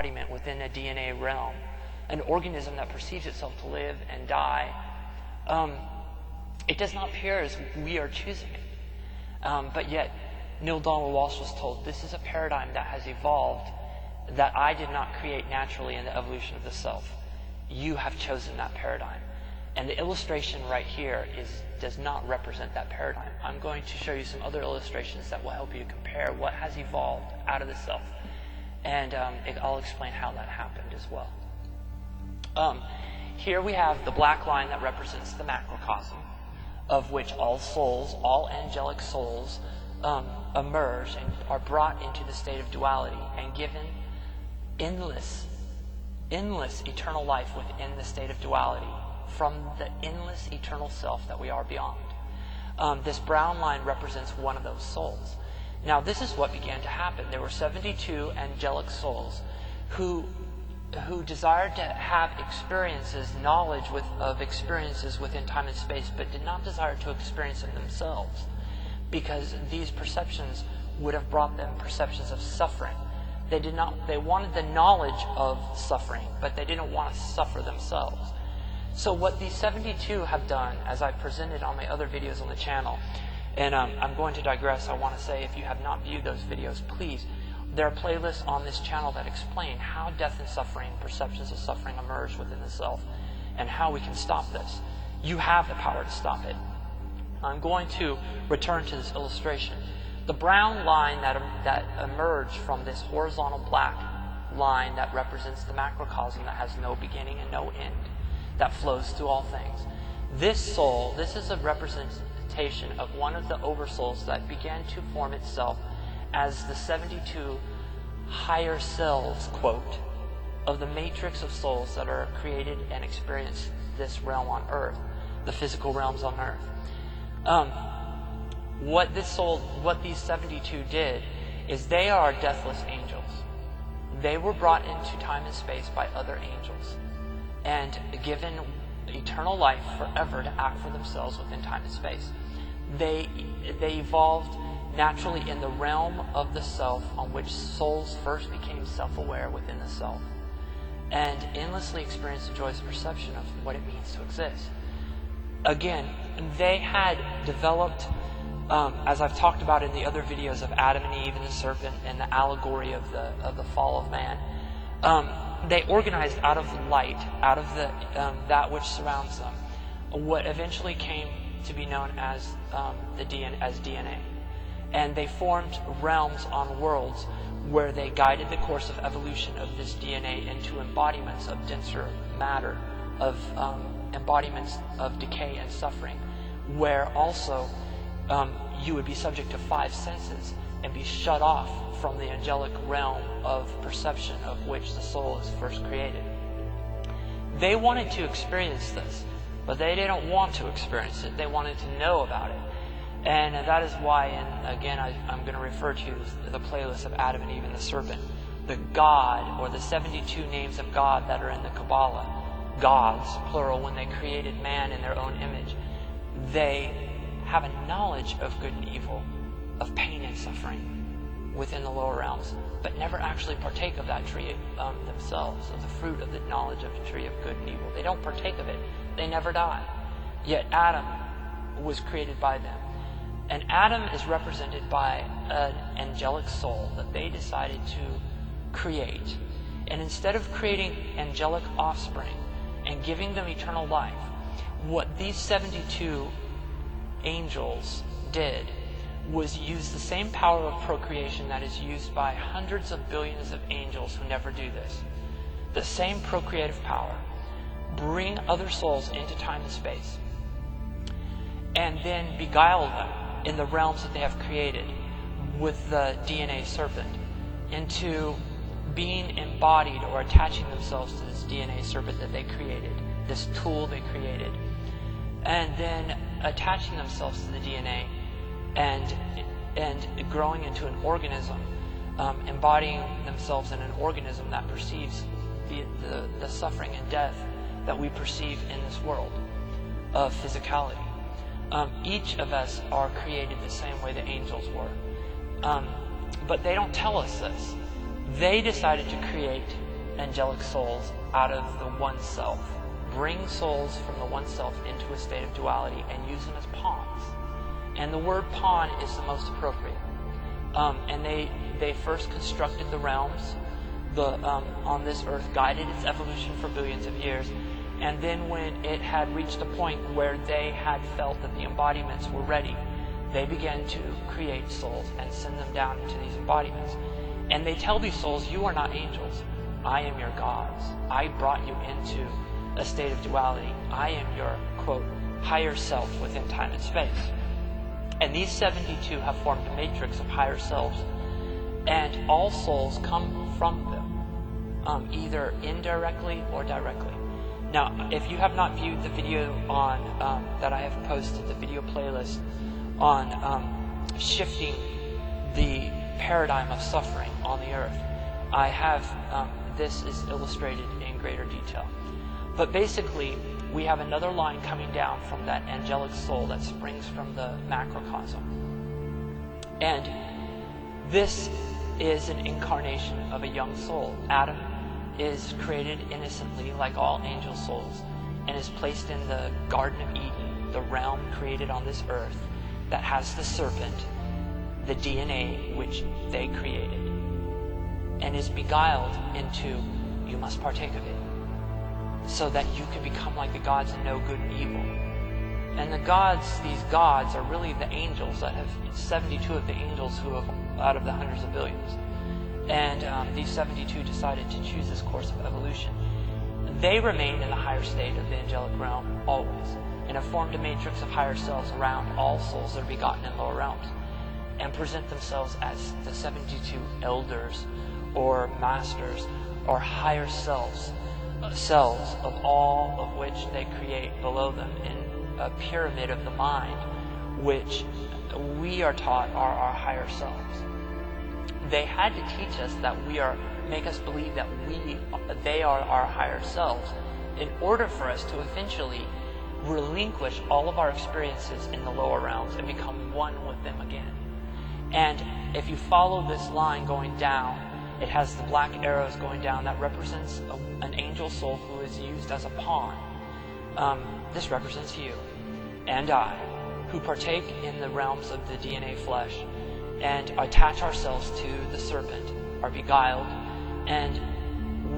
embodiment within a DNA realm, an organism that perceives itself to live and die, it does not appear as we are choosing it. But yet, Neil Donald Walsh was told, this is a paradigm that has evolved that I did not create naturally in the evolution of the self. You have chosen that paradigm. And the illustration right here does not represent that paradigm. I'm going to show you some other illustrations that will help you compare what has evolved out of the self. And I'll explain how that happened as well. Here we have the black line that represents the macrocosm, of which all souls, all angelic souls, emerge and are brought into the state of duality and given endless eternal life within the state of duality from the endless eternal self that we are beyond. This brown line represents one of those souls. Now, this is what began to happen. There were 72 angelic souls who desired to have experiences, knowledge of experiences within time and space, but did not desire to experience them themselves, because these perceptions would have brought them perceptions of suffering. They wanted the knowledge of suffering, but they didn't want to suffer themselves. So what these 72 have done, as I presented on my other videos on the channel, and I'm going to digress, I want to say, if you have not viewed those videos, please, there are playlists on this channel that explain how death and suffering, perceptions of suffering emerge within the self, and how we can stop this. You have the power to stop it. I'm going to return to this illustration. The brown line that emerged from this horizontal black line that represents the macrocosm that has no beginning and no end, that flows through all things. This soul, this is a representation of one of the oversouls that began to form itself as the 72 higher selves, quote, of the matrix of souls that are created and experience this realm on earth, the physical realms on earth. What these 72 did is they are deathless angels. They were brought into time and space by other angels and given eternal life forever to act for themselves within time and space. They evolved naturally in the realm of the self, on which souls first became self-aware within the self and endlessly experienced the joyous perception of what it means to exist. Again, they had developed, as I've talked about in the other videos of Adam and Eve and the serpent and the allegory of the fall of man, they organized out of light, out of that which surrounds them, what eventually came to be known as DNA. And they formed realms on worlds where they guided the course of evolution of this DNA into embodiments of denser matter, of embodiments of decay and suffering, where also you would be subject to 5 senses and be shut off from the angelic realm of perception of which the soul is first created. They wanted to experience this, but they didn't want to experience it. They wanted to know about it. And that is why, and again, I'm going to refer to the playlist of Adam and Eve and the serpent. The God, or the 72 names of God that are in the Kabbalah, gods, plural, when they created man in their own image, they have a knowledge of good and evil, of pain and suffering within the lower realms, but never actually partake of that tree themselves, of the fruit of the knowledge of the tree of good and evil. They don't partake of it. They never die. Yet Adam was created by them. And Adam is represented by an angelic soul that they decided to create. And instead of creating angelic offspring and giving them eternal life, what these 72 angels did was use the same power of procreation that is used by hundreds of billions of angels who never do this. The same procreative power. Bring other souls into time and space. And then beguile them in the realms that they have created with the DNA serpent into being embodied or attaching themselves to this DNA serpent that they created, this tool they created, and then attaching themselves to the DNA and growing into an organism, embodying themselves in an organism that perceives the suffering and death that we perceive in this world of physicality. Each of us are created the same way the angels were. But they don't tell us this. They decided to create angelic souls out of the one self, bring souls from the one self into a state of duality, and use them as pawns. And the word pawn is the most appropriate. And they first constructed the realms on this earth, guided its evolution for billions of years, and then when it had reached a point where they had felt that the embodiments were ready, they began to create souls and send them down into these embodiments. And they tell these souls, you are not angels. I am your gods. I brought you into a state of duality. I am your, quote, higher self within time and space. And these 72 have formed a matrix of higher selves, and all souls come from them, either indirectly or directly. Now, if you have not viewed the video on that I have posted, the video playlist on shifting the paradigm of suffering on the earth, I have this is illustrated in greater detail. But basically, we have another line coming down from that angelic soul that springs from the macrocosm. And this is an incarnation of a young soul. Adam is created innocently like all angel souls and is placed in the Garden of Eden, the realm created on this earth that has the serpent, the DNA which they created, and is beguiled into, you must partake of it, so that you can become like the gods and know good and evil. And the gods, these gods, are really the angels that have 72 of the angels who have, out of the hundreds of billions. And these 72 decided to choose this course of evolution. They remain in the higher state of the angelic realm always, and have formed a matrix of higher selves around all souls that are begotten in lower realms, and present themselves as the 72 elders or masters or higher selves of all of which they create below them in a pyramid of the mind, which we are taught are our higher selves. They had to teach us that make us believe that they are our higher selves in order for us to eventually relinquish all of our experiences in the lower realms and become one with them again. And if you follow this line going down, it has the black arrows going down. That represents an angel soul who is used as a pawn. This represents you and I, who partake in the realms of the DNA flesh and attach ourselves to the serpent, are beguiled, and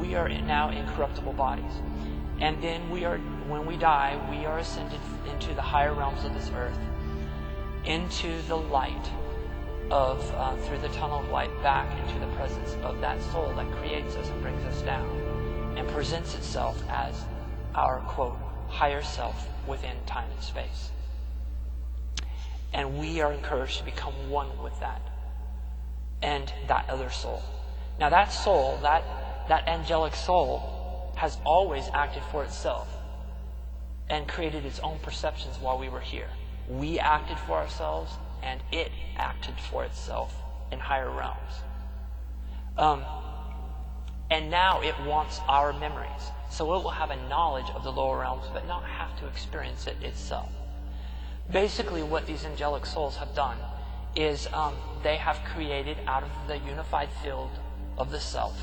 we are now incorruptible bodies. And then when we die, we are ascended into the higher realms of this earth, into the light through the tunnel of light back into the presence of that soul that creates us and brings us down and presents itself as our, quote, higher self within time and space. And we are encouraged to become one with that and that other soul. Now that soul, that angelic soul, has always acted for itself and created its own perceptions while we were here. We acted for ourselves, and it acted for itself in higher realms. And now it wants our memories. So it will have a knowledge of the lower realms, but not have to experience it itself. Basically, what these angelic souls have done is they have created out of the unified field of the self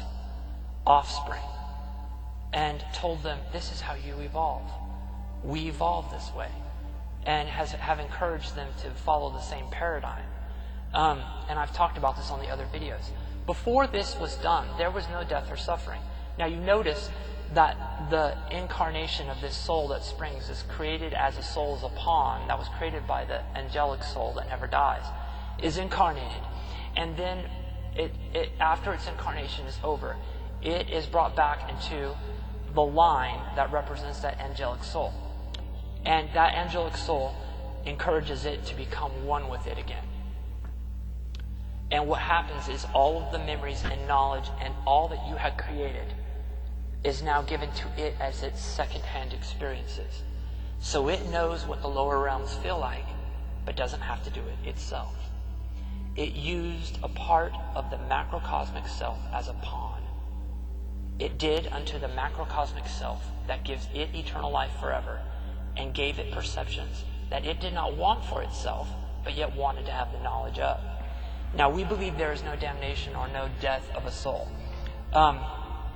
offspring and told them, this is how you evolve. We evolve this way. And have encouraged them to follow the same paradigm. And I've talked about this on the other videos. Before this was done, there was no death or suffering. Now you notice that the incarnation of this soul that springs is created as a soul, as a pawn that was created by the angelic soul that never dies, is incarnated. And then after its incarnation is over, it is brought back into the line that represents that angelic soul. And that angelic soul encourages it to become one with it again. And what happens is all of the memories and knowledge and all that you had created is now given to it as its second-hand experiences. So it knows what the lower realms feel like, but doesn't have to do it itself. It used a part of the macrocosmic self as a pawn. It did unto the macrocosmic self that gives it eternal life forever, and gave it perceptions that it did not want for itself, but yet wanted to have the knowledge of. Now, we believe there is no damnation or no death of a soul.